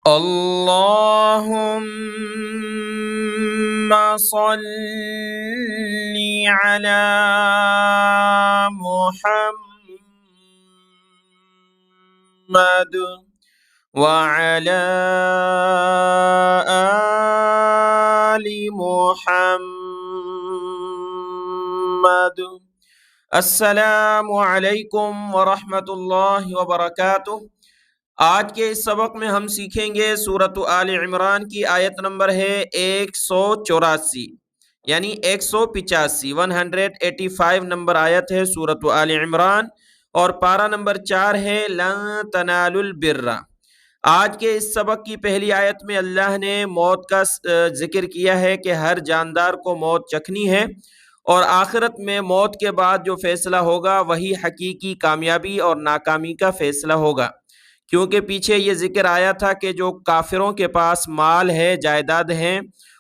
اللهم صل على محمد وعلى آل محمد. السلام علیکم ورحمۃ اللہ وبرکاتہ. آج کے اس سبق میں ہم سیکھیں گے سورۃ آل عمران کی آیت نمبر ہے 184 یعنی 185 185 نمبر آیت ہے سورۃ آل عمران، اور پارہ نمبر 4 ہے لن تنالوا البر. آج کے اس سبق کی پہلی آیت میں اللہ نے موت کا ذکر کیا ہے کہ ہر جاندار کو موت چکھنی ہے، اور آخرت میں موت کے بعد جو فیصلہ ہوگا وہی حقیقی کامیابی اور ناکامی کا فیصلہ ہوگا. کیونکہ پیچھے یہ ذکر آیا تھا کہ جو کافروں کے پاس مال ہے، جائیداد ہیں،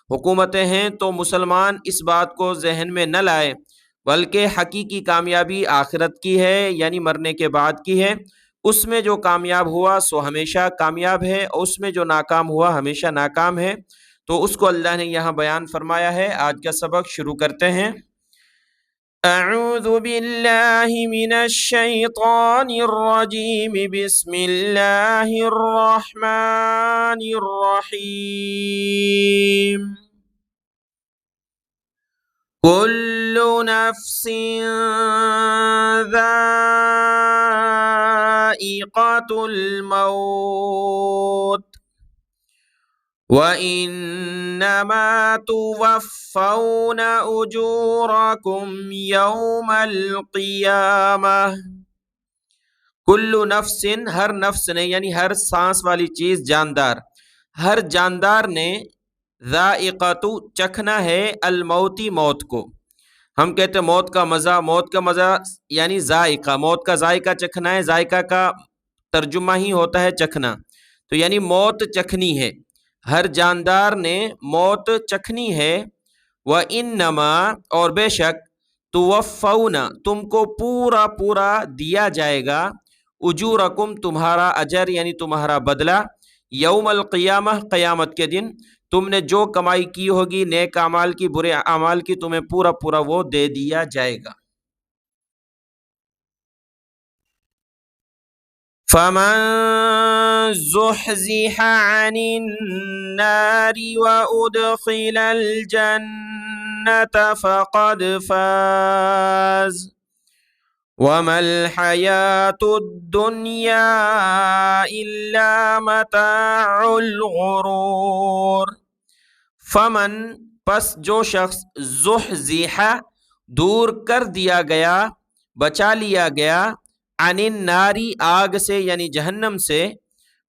حکومتیں ہیں، تو مسلمان اس بات کو ذہن میں نہ لائے، بلکہ حقیقی کامیابی آخرت کی ہے، یعنی مرنے کے بعد کی ہے. اس میں جو کامیاب ہوا سو ہمیشہ کامیاب ہے، اور اس میں جو ناکام ہوا ہمیشہ ناکام ہے. تو اس کو اللہ نے یہاں بیان فرمایا ہے. آج کا سبق شروع کرتے ہیں. اعوذ باللہ من الشیطان الرجیم بسم اللہ الرحمن الرحیم. کل نفس ذائقۃ الموت وَإِنَّمَا تُوَفَّوْنَ أُجُورَكُمْ يَوْمَ الْقِيَامَةِ. کل نفس، ہر نفس نے یعنی ہر سانس والی چیز، جاندار، ہر جاندار نے ذائقۃ چکھنا ہے الموتی، موت کو. ہم کہتے ہیں موت کا مزہ، موت کا مزہ یعنی ذائقہ، موت کا ذائقہ چکھنا ہے. ذائقہ کا ترجمہ ہی ہوتا ہے چکھنا، تو یعنی موت چکھنی ہے. ہر جاندار نے موت چکھنی ہے. وَإِنَّمَا، اور بے شک، تُوَفَّوْنَ، تم کو پورا پورا دیا جائے گا، اجورکم، تمہارا اجر یعنی تمہارا بدلہ، یوم القیامہ، قیامت کے دن. تم نے جو کمائی کی ہوگی، نیک اعمال کی، برے اعمال کی، تمہیں پورا پورا وہ دے دیا جائے گا. فَمَن زُحْزِحَ عَنِ النَّارِ وَأُدْخِلَ الْجَنَّةَ فَقَدْ فَازَ وَمَا الْحَيَاةُ الدُّنْيَا إِلَّا مَتَاعُ الْغُرُورِ. فمن، پس جو شخص، زحزح، دور کر دیا گیا، بچا لیا گیا، عن الناری، آگ سے یعنی جہنم سے،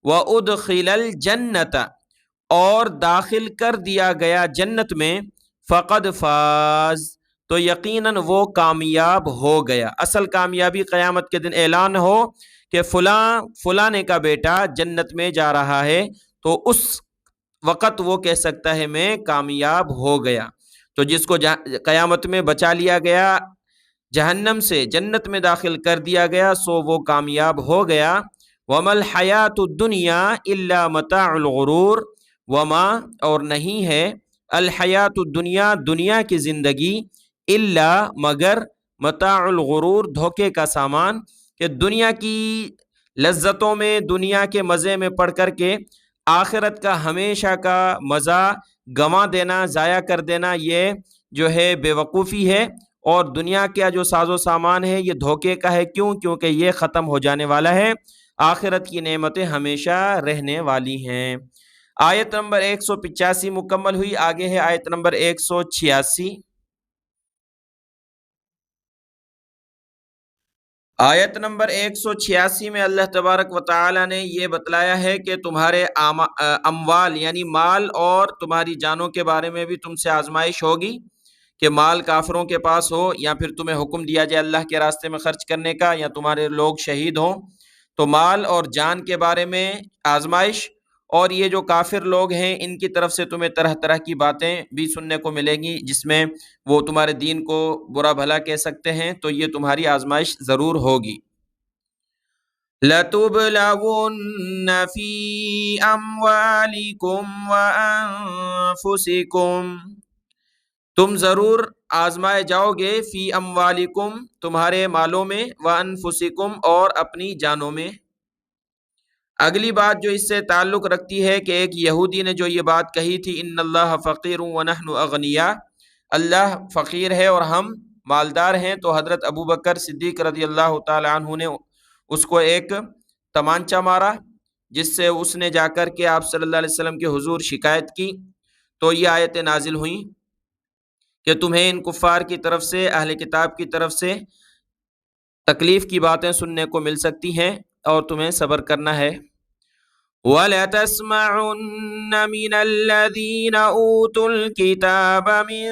وادخل الجنت، اور داخل کر دیا گیا جنت میں، فقد فاز، تو یقیناً وہ کامیاب ہو گیا. اصل کامیابی قیامت کے دن اعلان ہو کہ فلاں فلانے کا بیٹا جنت میں جا رہا ہے، تو اس وقت وہ کہہ سکتا ہے میں کامیاب ہو گیا. تو جس کو قیامت میں بچا لیا گیا، جہنم سے جنت میں داخل کر دیا گیا، سو وہ کامیاب ہو گیا. وَمَا الْحَيَاةُ الدُّنْيَا إِلَّا مَتَاعُ الْغُرُورِ. وما، اور نہیں ہے، الحیات الدنیا، دنیا کی زندگی، الا، مگر، متاع الغرور، دھوکے کا سامان. کہ دنیا کی لذتوں میں، دنیا کے مزے میں پڑ کر کے آخرت کا ہمیشہ کا مزہ گنوا دینا، ضائع کر دینا، یہ جو ہے بے وقوفی ہے. اور دنیا کا جو ساز و سامان ہے یہ دھوکے کا ہے. کیوں؟ کیونکہ یہ ختم ہو جانے والا ہے. آخرت کی نعمتیں ہمیشہ رہنے والی ہیں. آیت نمبر 185 مکمل ہوئی. آگے ہے آیت نمبر 186. آیت نمبر 186 میں اللہ تبارک و تعالی نے یہ بتلایا ہے کہ تمہارے اموال یعنی مال اور تمہاری جانوں کے بارے میں بھی تم سے آزمائش ہوگی، کہ مال کافروں کے پاس ہو، یا پھر تمہیں حکم دیا جائے اللہ کے راستے میں خرچ کرنے کا، یا تمہارے لوگ شہید ہوں. تو مال اور جان کے بارے میں آزمائش، اور یہ جو کافر لوگ ہیں ان کی طرف سے تمہیں طرح طرح کی باتیں بھی سننے کو ملیں گی، جس میں وہ تمہارے دین کو برا بھلا کہہ سکتے ہیں. تو یہ تمہاری آزمائش ضرور ہوگی. لَتُبْلَوُنَّ فِي أَمْوَالِكُمْ وَأَنفُسِكُمْ، تم ضرور آزمائے جاؤ گے، فی اموالکم تمہارے مالوں میں، وانفسکم اور اپنی جانوں میں۔ اگلی بات جو اس سے تعلق رکھتی ہے کہ ایک یہودی نے جو یہ بات کہی تھی، ان اللہ فقیر ونحن اغنیاء، اللہ فقیر ہے اور ہم مالدار ہیں، تو حضرت ابو بکر صدیق رضی اللہ تعالی عنہ نے اس کو ایک تمانچہ مارا، جس سے اس نے جا کر کے آپ صلی اللہ علیہ وسلم کے حضور شکایت کی، تو یہ آیتیں نازل ہوئیں کہ تمہیں ان کفار کی طرف سے، اہل کتاب کی طرف سے تکلیف کی باتیں سننے کو مل سکتی ہیں اور تمہیں صبر کرنا ہے۔ وَلَتَسْمَعُنَّ مِنَ الَّذِينَ أُوتُوا الْكِتَابَ مِنْ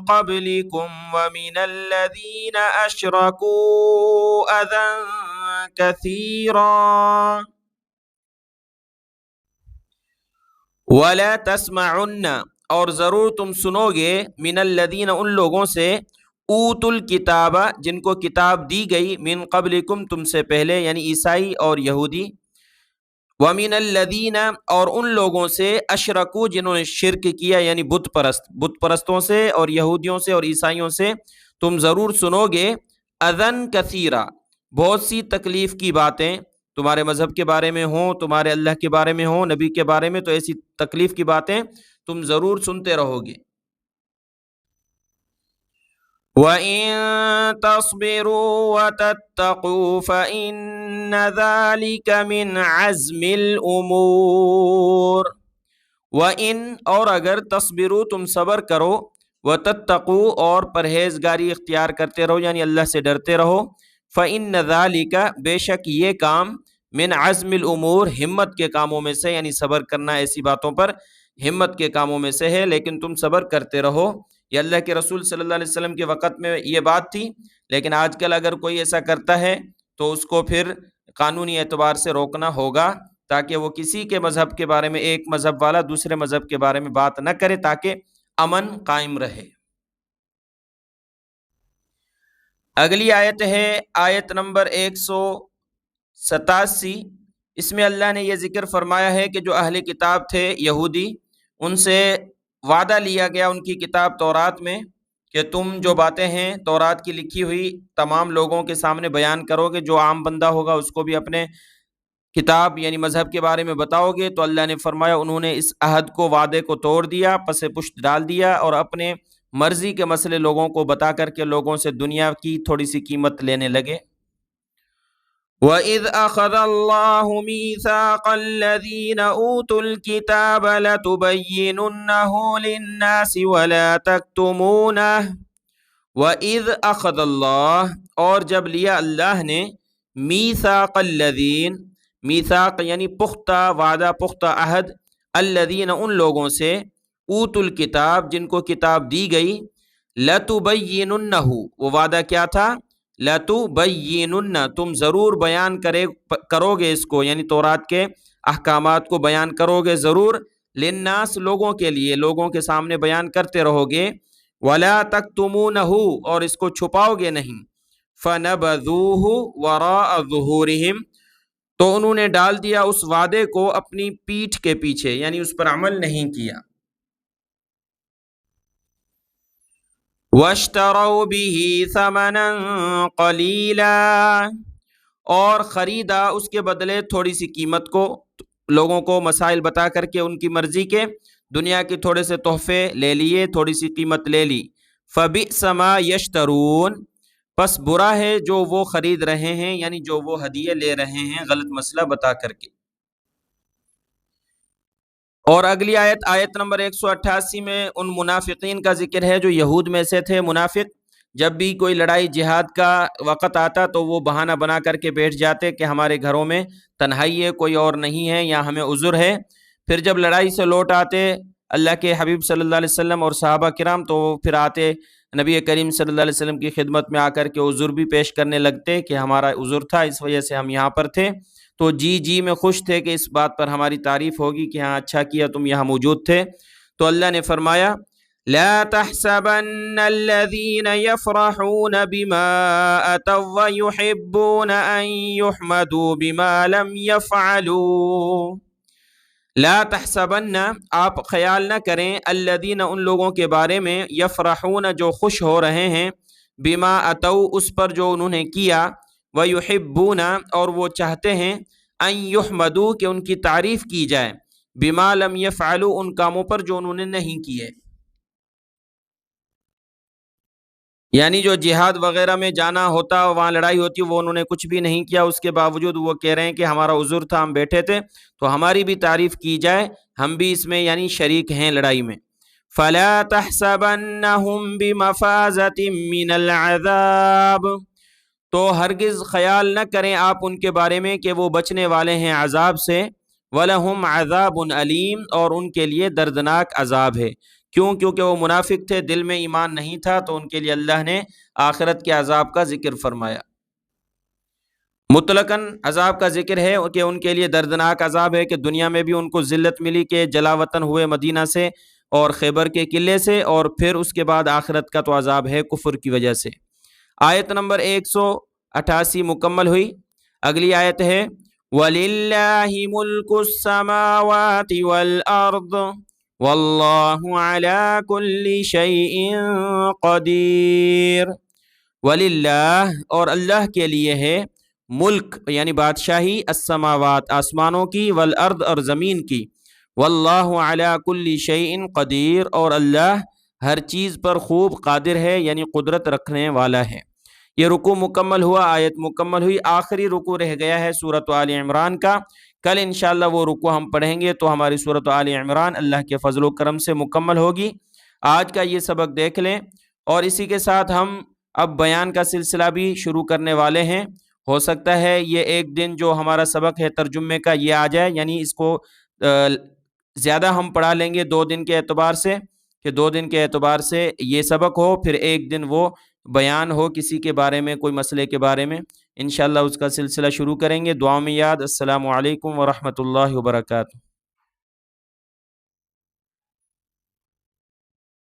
قَبْلِكُمْ وَمِنَ الَّذِينَ أَشْرَكُوا أَذًى كَثِيرًا وَلَتَسْمَعُنَّ اور ضرور تم سنو گے، من الذین ان لوگوں سے، اوت الکتاب جن کو کتاب دی گئی، من قبلکم تم سے پہلے، یعنی عیسائی اور یہودی، ومن الذین اور ان لوگوں سے، اشرکو جنہوں نے شرک کیا، یعنی بت پرستوں سے اور یہودیوں سے اور عیسائیوں سے تم ضرور سنو گے، اذن کثیرا بہت سی تکلیف کی باتیں، تمہارے مذہب کے بارے میں ہوں، تمہارے اللہ کے بارے میں ہوں، نبی کے بارے میں، تو ایسی تکلیف کی باتیں تم ضرور سنتے رہو گے۔ وَإِن تَصْبِرُوا وَتَتَّقُوا فَإِنَّ ذَلِكَ مِنْ عَزْمِ الْأُمُورِ وَإِن اور اگر تصبروا تم صبر کرو، وَتَتَّقُوا اور پرہیزگاری اختیار کرتے رہو، یعنی اللہ سے ڈرتے رہو، فَإِنَّ ذَلِكَ بے شک یہ کام، من عزم الامور ہمت کے کاموں میں سے، یعنی صبر کرنا ایسی باتوں پر ہمت کے کاموں میں سے ہے، لیکن تم صبر کرتے رہو۔ یہ اللہ کے رسول صلی اللہ علیہ وسلم کے وقت میں یہ بات تھی، لیکن آج کل اگر کوئی ایسا کرتا ہے تو اس کو پھر قانونی اعتبار سے روکنا ہوگا، تاکہ وہ کسی کے مذہب کے بارے میں، ایک مذہب والا دوسرے مذہب کے بارے میں بات نہ کرے، تاکہ امن قائم رہے۔ اگلی آیت ہے آیت نمبر 187، اس میں اللہ نے یہ ذکر فرمایا ہے کہ جو اہل کتاب تھے یہودی، ان سے وعدہ لیا گیا ان کی کتاب تورات میں کہ تم جو باتیں ہیں تورات کی لکھی ہوئی تمام لوگوں کے سامنے بیان کرو گے، جو عام بندہ ہوگا اس کو بھی اپنے کتاب یعنی مذہب کے بارے میں بتاؤ گے، تو اللہ نے فرمایا انہوں نے اس عہد کو، وعدے کو توڑ دیا، پس پشت ڈال دیا، اور اپنے مرضی کے مسئلے لوگوں کو بتا کر کے لوگوں سے دنیا کی تھوڑی سی قیمت لینے لگے۔ وَإِذْ أَخَذَ اللَّهُ مِيثَاقَ الَّذِينَ أُوتُوا الْكِتَابَ لَتُبَيِّنُنَّهُ لِلنَّاسِ وَلَا تَكْتُمُونَهُ وَإِذْ أَخَذَ اللَّهُ اور جب لیا اللہ نے، میثاق الذین میثاق یعنی پختہ وعدہ، پختہ عہد، الذین ان لوگوں سے، اوت الکتاب جن کو کتاب دی گئی، لَتُبَيِّنُنَّهُ وہ وعدہ کیا تھا، لَتُبَيِّنُنَّ تم ضرور بیان کرو گے اس کو، یعنی تورات کے احکامات کو بیان کرو گے ضرور، للناس لوگوں کے لیے، لوگوں کے سامنے بیان کرتے رہو گے، وَلَا تَكْتُمُونَهُ اور اس کو چھپاؤ گے نہیں، فَنَبَذُوهُ وَرَاءَ ظُهُورِهِمْ تو انہوں نے ڈال دیا اس وعدے کو اپنی پیٹھ کے پیچھے، یعنی اس پر عمل نہیں کیا۔ وَاشْتَرَوْا بِهِ ثَمَنًا قَلِيلًا اور خریدا اس کے بدلے تھوڑی سی قیمت کو، لوگوں کو مسائل بتا کر کے ان کی مرضی کے دنیا کے تھوڑے سے تحفے لے لیے، تھوڑی سی قیمت لے لی۔ فَبِئْسَ مَا يَشْتَرُونَ پس برا ہے جو وہ خرید رہے ہیں، یعنی جو وہ ہدیے لے رہے ہیں غلط مسئلہ بتا کر کے۔ اور اگلی آیت، آیت نمبر 188 میں ان منافقین کا ذکر ہے جو یہود میں سے تھے۔ منافق جب بھی کوئی لڑائی جہاد کا وقت آتا تو وہ بہانہ بنا کر کے بیٹھ جاتے کہ ہمارے گھروں میں تنہائی ہے، کوئی اور نہیں ہے، یا ہمیں عذر ہے۔ پھر جب لڑائی سے لوٹ آتے اللہ کے حبیب صلی اللہ علیہ وسلم اور صحابہ کرام، تو پھر آتے نبی کریم صلی اللہ علیہ وسلم کی خدمت میں آ کر کے عذر بھی پیش کرنے لگتے کہ ہمارا عذر تھا، اس وجہ سے ہم یہاں پر تھے، تو جی میں خوش تھے کہ اس بات پر ہماری تعریف ہوگی کہ ہاں اچھا کیا تم یہاں موجود تھے۔ تو اللہ نے فرمایا لا تحسبن الذين يفرحون بما أتوا ويحبون أن يحمدوا بما لم يفعلوا. لا تحسبن، آپ خیال نہ کریں، الذین، ان لوگوں کے بارے میں، یفرحون، جو خوش ہو رہے ہیں، بما اتو، اس پر جو انہوں نے کیا، ویحبون، اور وہ چاہتے ہیں، ان یحمدوا، کہ ان کی تعریف کی جائے، بما لم یفعلوا، ان کاموں پر جو انہوں نے نہیں کیے. یعنی جو جہاد وغیرہ میں جانا ہوتا، وہاں لڑائی ہوتی، وہ انہوں نے کچھ بھی نہیں کیا، اس کے باوجود وہ کہہ رہے ہیں کہ ہمارا عذر تھا، ہم بیٹھے تھے، تو ہماری بھی تعریف کی جائے، ہم بھی اس میں یعنی شریک ہیں لڑائی میں. فلا تحسبنهم بمفازة من العذاب، تو ہرگز خیال نہ کریں آپ ان کے بارے میں کہ وہ بچنے والے ہیں عذاب سے. وَلَهُمْ عَذَابٌ أَلِيمٌ، اور ان کے لیے دردناک عذاب ہے. کیوں؟ کیونکہ وہ منافق تھے، دل میں ایمان نہیں تھا، تو ان کے لیے اللہ نے آخرت کے عذاب کا ذکر فرمایا. مطلقاً عذاب کا ذکر ہے کہ ان کے لیے دردناک عذاب ہے، کہ دنیا میں بھی ان کو ذلت ملی کہ جلا وطن ہوئے مدینہ سے اور خیبر کے قلعے سے، اور پھر اس کے بعد آخرت کا تو عذاب ہے کفر کی وجہ سے. آیت نمبر 188 مکمل ہوئی. اگلی آیت ہے وَلِلَّهِ مُلْكُ السَّمَاوَاتِ وَالْأَرْضِ وَاللَّهُ عَلَى كُلِّ شَيْءٍ قَدِيرٌ. وَلِلَّهِ، اور اللہ کے لیے ہے، ملک یعنی بادشاہی، السماوات آسمانوں کی، والارض اور زمین کی، واللہ علی کل شیء قدیر، اور اللہ ہر چیز پر خوب قادر ہے، یعنی قدرت رکھنے والا ہے. یہ رکوع مکمل ہوا، آیت مکمل ہوئی. آخری رکوع رہ گیا ہے سورۃ آل عمران کا. کل انشاءاللہ وہ رکوع ہم پڑھیں گے تو ہماری سورۃ آل عمران اللہ کے فضل و کرم سے مکمل ہوگی. آج کا یہ سبق دیکھ لیں، اور اسی کے ساتھ ہم اب بیان کا سلسلہ بھی شروع کرنے والے ہیں. ہو سکتا ہے یہ ایک دن جو ہمارا سبق ہے ترجمے کا یہ آ جائے، یعنی اس کو زیادہ ہم پڑھا لیں گے 2 دن کے اعتبار سے، کہ 2 دن کے اعتبار سے یہ سبق ہو، پھر ایک دن وہ بیان ہو کسی کے بارے میں، کوئی مسئلے کے بارے میں. انشاءاللہ اس کا سلسلہ شروع کریں گے. دعا میں یاد. السلام علیکم ورحمۃ اللہ وبرکاتہ.